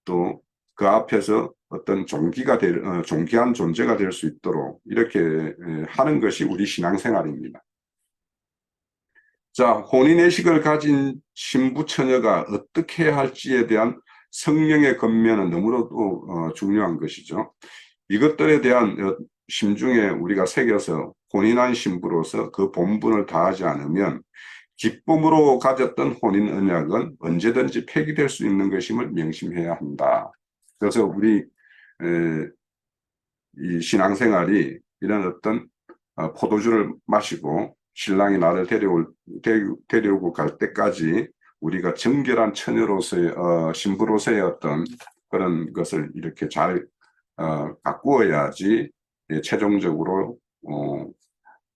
또 그 앞에서 어떤 존귀한 존재가 될 수 있도록 이렇게 하는 것이 우리 신앙생활입니다. 자, 혼인의식을 가진 신부 처녀가 어떻게 해야 할지에 대한 성령의 권면은 너무나도 중요한 것이죠. 이것들에 대한 심중에 우리가 새겨서 혼인한 신부로서 그 본분을 다하지 않으면 기쁨으로 가졌던 혼인 언약은 언제든지 폐기될 수 있는 것임을 명심해야 한다. 그래서 우리 이 신앙생활이 이런 어떤 포도주를 마시고 신랑이 나를 데려오고 갈 때까지 우리가 정결한 처녀로서의 신부로서의 어떤 그런 것을 이렇게 잘 가꾸어야지 최종적으로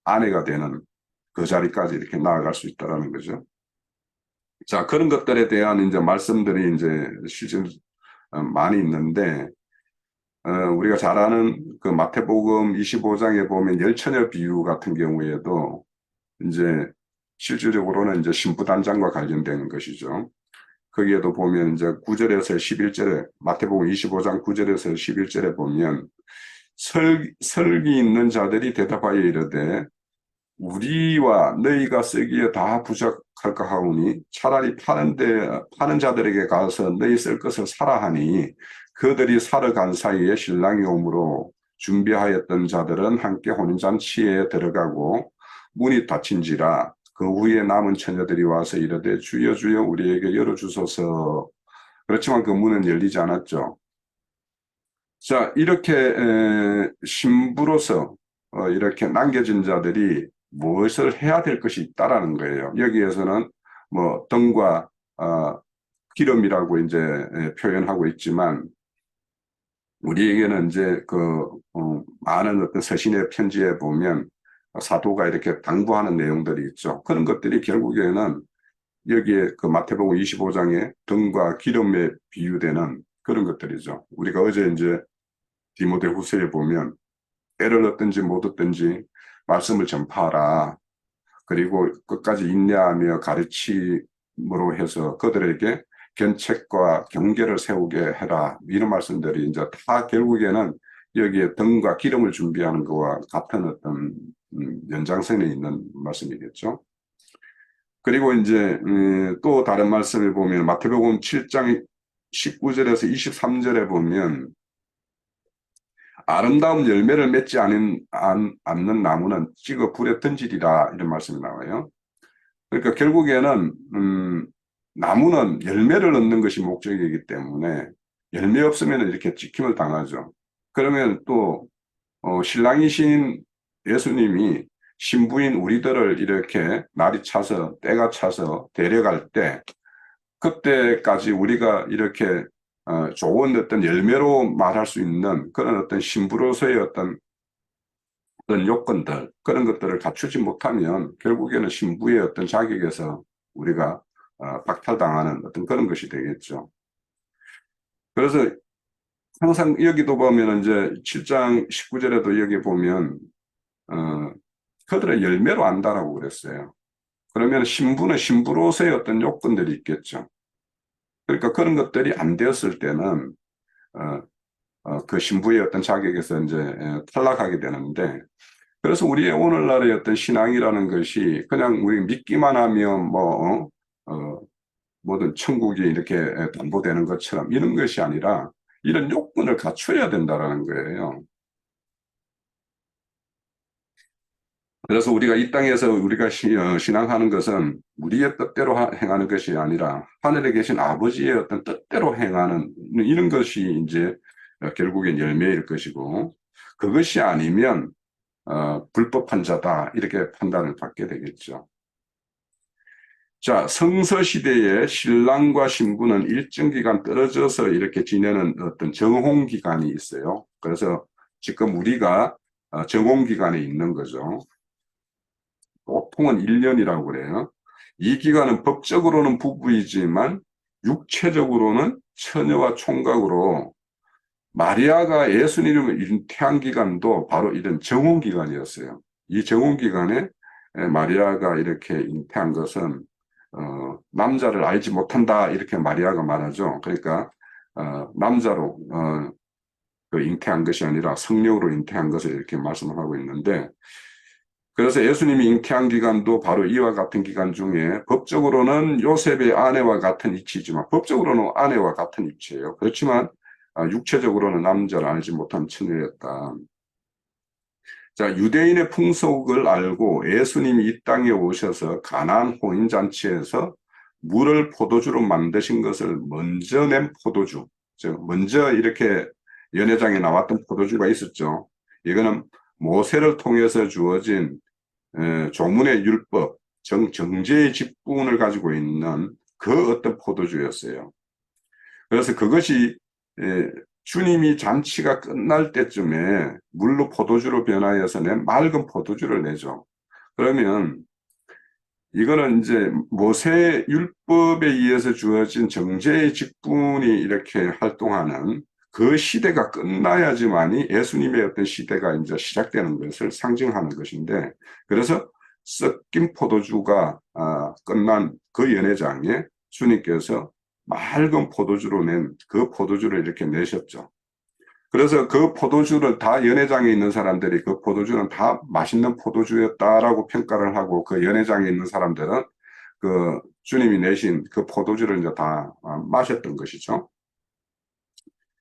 아내가 되는 그 자리까지 이렇게 나아갈 수 있다라는 거죠. 자, 그런 것들에 대한 이제 말씀들이 이제 실제 많이 있는데, 우리가 잘 아는 그 마태복음 25장에 보면 열처녀 비유 같은 경우에도 이제 실질적으로는 이제 신부단장과 관련되는 것이죠. 거기에도 보면 이제 9절에서 11절에 마태복음 25장 9절에서 11절에 보면 설기 있는 자들이 대답하여 이르되 우리와 너희가 쓰기에 다 부족할까 하오니 차라리 파는 자들에게 가서 너희 쓸 것을 사라 하니 그들이 사러 간 사이에 신랑이 오므로 준비하였던 자들은 함께 혼인잔치에 들어가고 문이 닫힌지라 그 후에 남은 처녀들이 와서 이르되 주여 주여 우리에게 열어주소서. 그렇지만 그 문은 열리지 않았죠. 자, 이렇게 신부로서 이렇게 남겨진 자들이 무엇을 해야 될 것이 있다라는 거예요. 여기에서는 뭐 등과 기름이라고 이제 표현하고 있지만 우리에게는 이제 많은 어떤 서신의 편지에 보면 사도가 이렇게 당부하는 내용들이 있죠. 그런 것들이 결국에는 여기에 그 마태복음 25장에 등과 기름에 비유되는 그런 것들이죠. 우리가 어제 이제 디모데후서에 보면 때를 얻든지 못 얻든지 말씀을 전파하라. 그리고 끝까지 인내하며 가르침으로 해서 그들에게 견책과 경계를 세우게 해라. 이런 말씀들이 이제 다 결국에는 여기에 등과 기름을 준비하는 것과 같은 어떤 연장선에 있는 말씀이겠죠. 그리고 이제 또 다른 말씀을 보면 마태복음 7장 19절에서 23절에 보면 아름다운 열매를 맺지 않는 나무는 찍어 불에 던지리라 이런 말씀이 나와요. 그러니까 결국에는 나무는 열매를 얻는 것이 목적이기 때문에 열매 없으면 이렇게 찍힘을 당하죠. 그러면 또 신랑이신 예수님이 신부인 우리들을 이렇게 날이 차서 때가 차서 데려갈 때 그때까지 우리가 이렇게 좋은 어떤 열매로 말할 수 있는 그런 어떤 신부로서의 어떤 요건들 그런 것들을 갖추지 못하면 결국에는 신부의 어떤 자격에서 우리가 박탈당하는 어떤 그런 것이 되겠죠. 그래서 항상 여기도 보면 이제 7장 19절에도 여기 보면 그들의 열매로 안다라고 그랬어요. 그러면 신부는 신부로서의 어떤 요건들이 있겠죠. 그러니까 그런 것들이 안 되었을 때는 그 신부의 어떤 자격에서 이제 탈락하게 되는데, 그래서 우리의 오늘날의 어떤 신앙이라는 것이 그냥 우리 믿기만 하면 뭐든 천국이 이렇게 담보되는 것처럼 이런 것이 아니라 이런 요건을 갖춰야 된다라는 거예요. 그래서 우리가 이 땅에서 우리가 신앙하는 것은 우리의 뜻대로 행하는 것이 아니라 하늘에 계신 아버지의 어떤 뜻대로 행하는 이런 것이 이제 결국엔 열매일 것이고, 그것이 아니면 불법한 자다 이렇게 판단을 받게 되겠죠. 자, 성서시대에 신랑과 신부는 일정 기간 떨어져서 이렇게 지내는 어떤 정홍기간이 있어요. 그래서 지금 우리가 정홍기간에 있는 거죠. 보통은 1년이라고 그래요. 이 기간은 법적으로는 부부이지만 육체적으로는 처녀와 총각으로 마리아가 예수님을 잉태한 기간도 바로 이런 정혼기간이었어요. 이 정혼기간에 마리아가 이렇게 잉태한 것은 남자를 알지 못한다 이렇게 마리아가 말하죠. 그러니까 남자로 그 잉태한 것이 아니라 성령으로 잉태한 것을 이렇게 말씀을 하고 있는데, 그래서 예수님이 잉태한 기간도 바로 이와 같은 기간 중에 법적으로는 요셉의 아내와 같은 위치지만 법적으로는 아내와 같은 위치예요. 그렇지만 육체적으로는 남자를 알지 못한 처녀였다. 자, 유대인의 풍속을 알고 예수님이 이 땅에 오셔서 가나안 혼인잔치에서 물을 포도주로 만드신 것을 먼저 낸 포도주, 즉 먼저 이렇게 연회장에 나왔던 포도주가 있었죠. 이거는 모세를 통해서 주어진 조문의 율법, 정제의 직분을 가지고 있는 그 어떤 포도주였어요. 그래서 그것이 주님이 잔치가 끝날 때쯤에 물로 포도주로 변하여서 낸 맑은 포도주를 내죠. 그러면 이거는 이제 모세 율법에 의해서 주어진 정제의 직분이 이렇게 활동하는 그 시대가 끝나야지만이 예수님의 어떤 시대가 이제 시작되는 것을 상징하는 것인데, 그래서 섞인 포도주가 끝난 그 연회장에 주님께서 맑은 포도주로 낸 그 포도주를 이렇게 내셨죠. 그래서 그 포도주를 다 연회장에 있는 사람들이 그 포도주는 다 맛있는 포도주였다라고 평가를 하고, 그 연회장에 있는 사람들은 그 주님이 내신 그 포도주를 이제 다 마셨던 것이죠.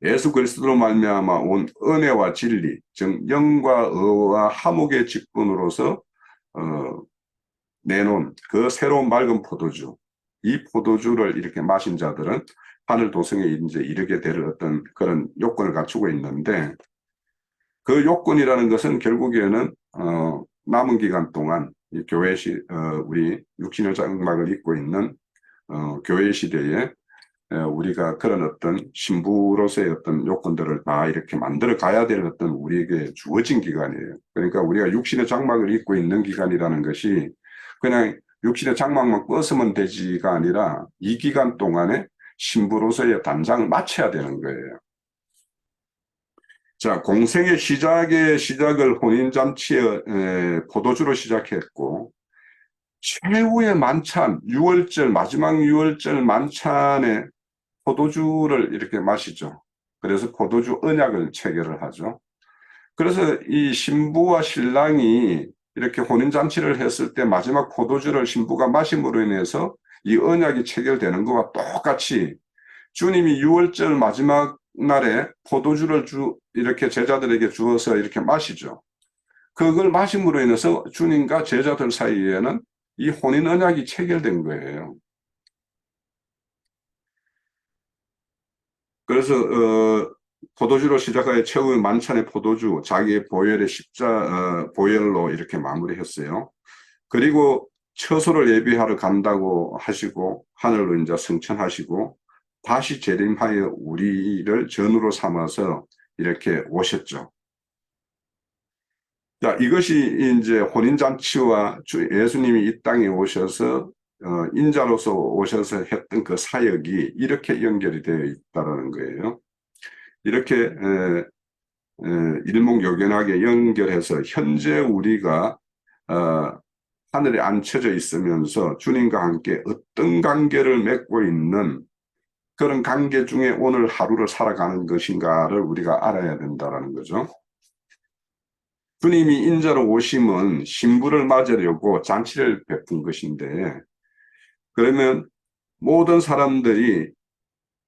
예수 그리스도로 말미암아 온 은혜와 진리, 즉 영과 의와 화목의 직분으로서 내놓은 그 새로운 맑은 포도주, 이 포도주를 이렇게 마신 자들은 하늘 도성에 이제 이르게 될 어떤 그런 요건을 갖추고 있는데, 그 요건이라는 것은 결국에는 남은 기간 동안 이 우리 육신의 장막을 입고 있는 교회 시대에 우리가 그런 어떤 신부로서의 어떤 요건들을 다 이렇게 만들어 가야 될 어떤 우리에게 주어진 기간이에요. 그러니까 우리가 육신의 장막을 입고 있는 기간이라는 것이 그냥 육신의 장막만 뻗으면 되지가 아니라 이 기간 동안에 신부로서의 단장을 마쳐야 되는 거예요. 자, 공생의 시작을 혼인잔치의 포도주로 시작했고, 최후의 만찬, 6월절, 마지막 6월절 만찬에 포도주를 이렇게 마시죠. 그래서 포도주 언약을 체결을 하죠. 그래서 이 신부와 신랑이 이렇게 혼인잔치를 했을 때 마지막 포도주를 신부가 마심으로 인해서 이 언약이 체결되는 것과 똑같이 주님이 유월절 마지막 날에 포도주를 이렇게 제자들에게 주어서 이렇게 마시죠. 그걸 마심으로 인해서 주님과 제자들 사이에는 이 혼인 언약이 체결된 거예요. 그래서 포도주로 시작하여 최후의 만찬의 포도주, 자기의 보혈의 보혈로 이렇게 마무리했어요. 그리고 처소를 예비하러 간다고 하시고 하늘로 이제 승천하시고 다시 재림하여 우리를 전우로 삼아서 이렇게 오셨죠. 자, 이것이 이제 혼인잔치와 예수님이 이 땅에 오셔서 인자로서 오셔서 했던 그 사역이 이렇게 연결이 되어 있다는 거예요. 이렇게 일목요연하게 연결해서 현재 우리가 하늘에 앉혀져 있으면서 주님과 함께 어떤 관계를 맺고 있는 그런 관계 중에 오늘 하루를 살아가는 것인가를 우리가 알아야 된다는 거죠. 주님이 인자로 오심은 신부를 맞으려고 잔치를 베푼 것인데, 그러면 모든 사람들이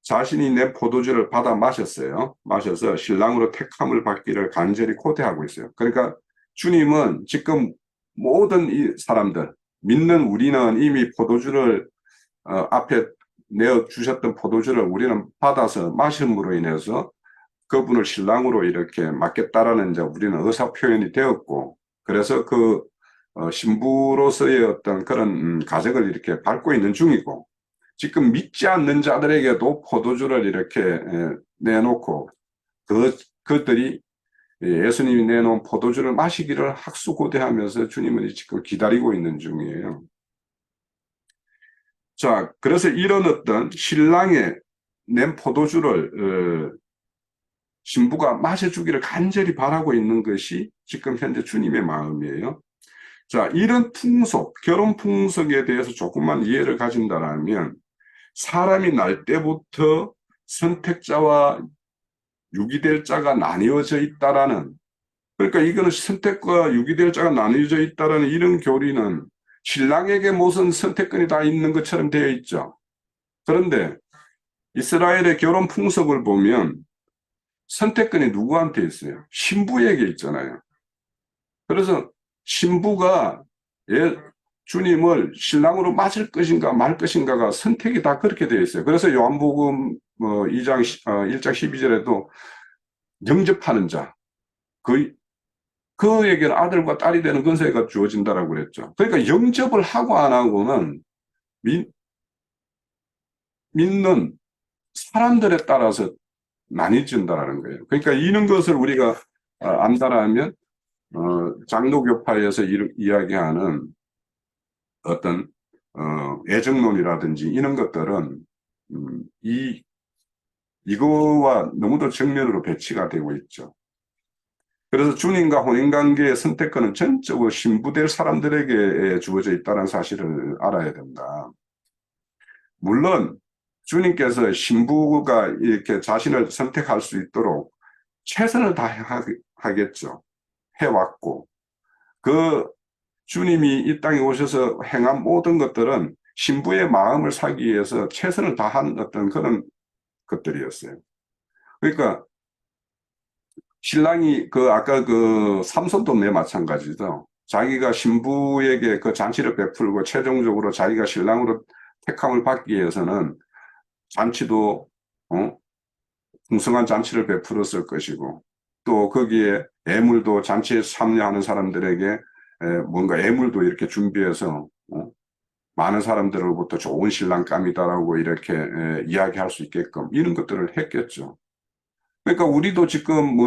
자신이 낸 포도주를 받아 마셨어요. 마셔서 신랑으로 택함을 받기를 간절히 고대하고 있어요. 그러니까 주님은 지금 모든 이 사람들, 믿는 우리는 이미 포도주를 앞에 내어 주셨던 포도주를 우리는 받아서 마심으로 인해서 그분을 신랑으로 이렇게 맡겠다라는 이제 우리는 의사 표현이 되었고, 그래서 그 신부로서의 어떤 그런 가정을 이렇게 밟고 있는 중이고, 지금 믿지 않는 자들에게도 포도주를 이렇게 내놓고 그들이 예수님이 내놓은 포도주를 마시기를 학수고대하면서 주님은 지금 기다리고 있는 중이에요. 자, 그래서 이런 어떤 신랑의 낸 포도주를 신부가 마셔주기를 간절히 바라고 있는 것이 지금 현재 주님의 마음이에요. 자, 이런 풍속, 결혼 풍속에 대해서 조금만 이해를 가진다면 사람이 날 때부터 선택자와 유기될 자가 나뉘어져 있다라는, 그러니까 이거는 선택과 유기될 자가 나뉘어져 있다라는 이런 교리는 신랑에게 무슨 선택권이 다 있는 것처럼 되어 있죠. 그런데 이스라엘의 결혼 풍속을 보면 선택권이 누구한테 있어요? 신부에게 있잖아요. 그래서 신부가 주님을 신랑으로 맞을 것인가 말 것인가가 선택이 다 그렇게 되어 있어요. 그래서 요한복음 2장 1장 12절에도 영접하는 자, 그에게는 아들과 딸이 되는 권세가 주어진다라고 그랬죠. 그러니까 영접을 하고 안 하고는 믿는 사람들에 따라서 나뉘어진다라는 거예요. 그러니까 이런 것을 우리가 안다라면 장로교파에서 이야기하는 어떤 애정론이라든지 이런 것들은 이거와 너무도 정면으로 배치가 되고 있죠. 그래서 주님과 혼인관계의 선택권은 전적으로 신부될 사람들에게 주어져 있다는 사실을 알아야 된다. 물론 주님께서 신부가 이렇게 자신을 선택할 수 있도록 최선을 다하겠죠. 해왔고, 그 주님이 이 땅에 오셔서 행한 모든 것들은 신부의 마음을 사기 위해서 최선을 다한 어떤 그런 것들이었어요. 그러니까 신랑이 아까 그 삼손도 내 마찬가지죠. 자기가 신부에게 그 잔치를 베풀고 최종적으로 자기가 신랑으로 택함을 받기 위해서는 잔치도 풍성한 잔치를 베풀었을 것이고, 또 거기에 애물도 잔치에 참여하는 사람들에게 뭔가 애물도 이렇게 준비해서 많은 사람들로부터 좋은 신랑감이다라고 이렇게 이야기할 수 있게끔 이런 것들을 했겠죠. 그러니까 우리도 지금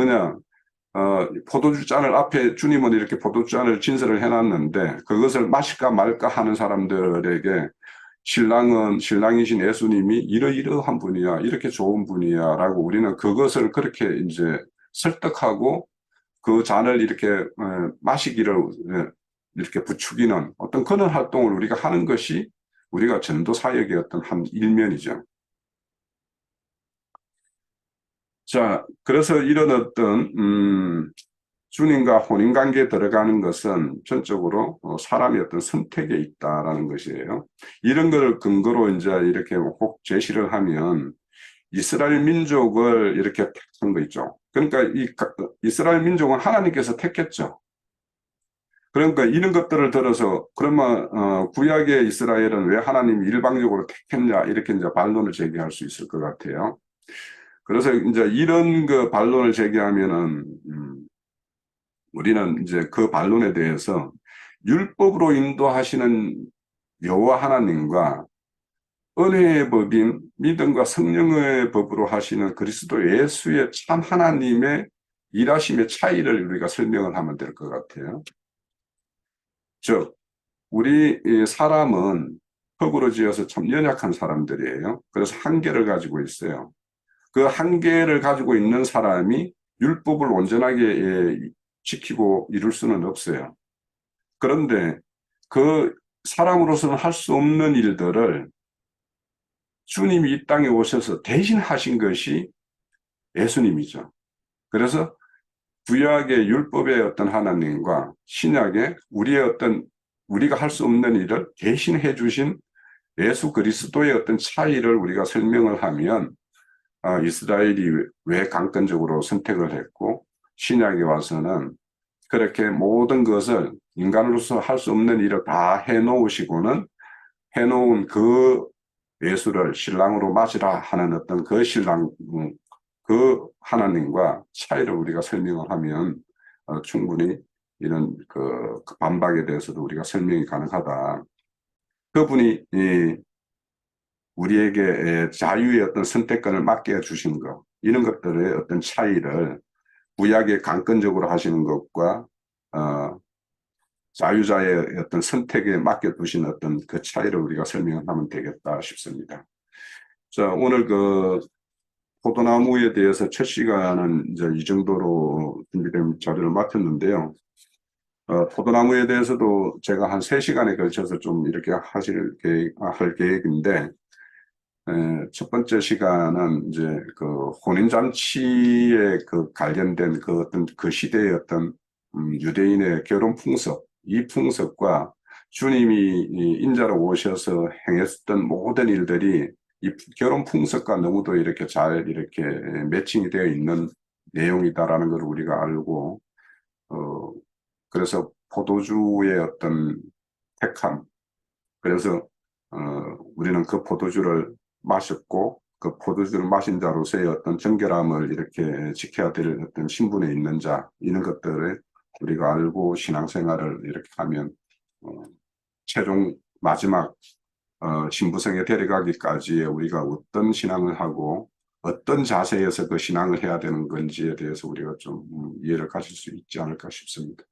포도주 잔을 앞에 주님은 이렇게 포도주 잔을 진설을 해놨는데 그것을 마실까 말까 하는 사람들에게 신랑이신 예수님이 이러이러한 분이야, 이렇게 좋은 분이야 라고 우리는 그것을 그렇게 이제 설득하고 그 잔을 이렇게 마시기를 이렇게 부추기는 어떤 그런 활동을 우리가 하는 것이 우리가 전도 사역의 어떤 한 일면이죠. 자, 그래서 이런 어떤 주님과 혼인관계에 들어가는 것은 전적으로 사람의 어떤 선택에 있다라는 것이에요. 이런 걸 근거로 이제 이렇게 꼭 제시를 하면 이스라엘 민족을 이렇게 택한 거 있죠. 그러니까 이스라엘 민족은 하나님께서 택했죠. 그러니까 이런 것들을 들어서 그러면 구약의 이스라엘은 왜 하나님이 일방적으로 택했냐 이렇게 이제 반론을 제기할 수 있을 것 같아요. 그래서 이제 이런 그 반론을 제기하면은 우리는 이제 그 반론에 대해서 율법으로 인도하시는 여호와 하나님과 은혜의 법인 믿음과 성령의 법으로 하시는 그리스도 예수의 참 하나님의 일하심의 차이를 우리가 설명을 하면 될 것 같아요. 즉 우리 사람은 흙으로 지어서 참 연약한 사람들이에요. 그래서 한계를 가지고 있어요. 그 한계를 가지고 있는 사람이 율법을 온전하게 지키고 이룰 수는 없어요. 그런데 그 사람으로서는 할 수 없는 일들을 주님이 이 땅에 오셔서 대신 하신 것이 예수님이죠. 그래서 구약의 율법의 어떤 하나님과 신약의 우리의 어떤 우리가 할 수 없는 일을 대신해 주신 예수 그리스도의 어떤 차이를 우리가 설명을 하면 이스라엘이 왜 강권적으로 선택을 했고 신약에 와서는 그렇게 모든 것을 인간으로서 할 수 없는 일을 다 해놓으시고는 해놓은 그 예수를 신랑으로 맞으라 하는 어떤 그 신랑 그 하나님과 차이를 우리가 설명을 하면 충분히 이런 그 반박에 대해서도 우리가 설명이 가능하다. 그분이 우리에게 자유의 어떤 선택권을 맡겨 주신 것 이런 것들의 어떤 차이를 구약의 강권적으로 하시는 것과 자유자의 어떤 선택에 맡겨두신 어떤 그 차이를 우리가 설명하면 되겠다 싶습니다. 자, 오늘 그 포도나무에 대해서 첫 시간은 이제 이 정도로 준비된 자료를 맡았는데요. 포도나무에 대해서도 제가 한 3시간에 걸쳐서 좀 이렇게 할 계획인데, 첫 번째 시간은 이제 그 혼인잔치에 그 관련된 그 어떤 그 시대의 어떤 유대인의 결혼 풍습, 이 풍습과 주님이 인자로 오셔서 행했던 모든 일들이 이 결혼 풍습과 너무도 이렇게 잘 이렇게 매칭이 되어 있는 내용이다라는 걸 우리가 알고, 그래서 포도주의 어떤 택함, 그래서 우리는 그 포도주를 마셨고 그 포도주를 마신 자로서의 어떤 정결함을 이렇게 지켜야 될 어떤 신분에 있는 자 이런 것들을 우리가 알고 신앙생활을 이렇게 하면 최종 마지막 신부성에 데려가기까지의 우리가 어떤 신앙을 하고 어떤 자세에서 그 신앙을 해야 되는 건지에 대해서 우리가 좀 이해를 가질 수 있지 않을까 싶습니다.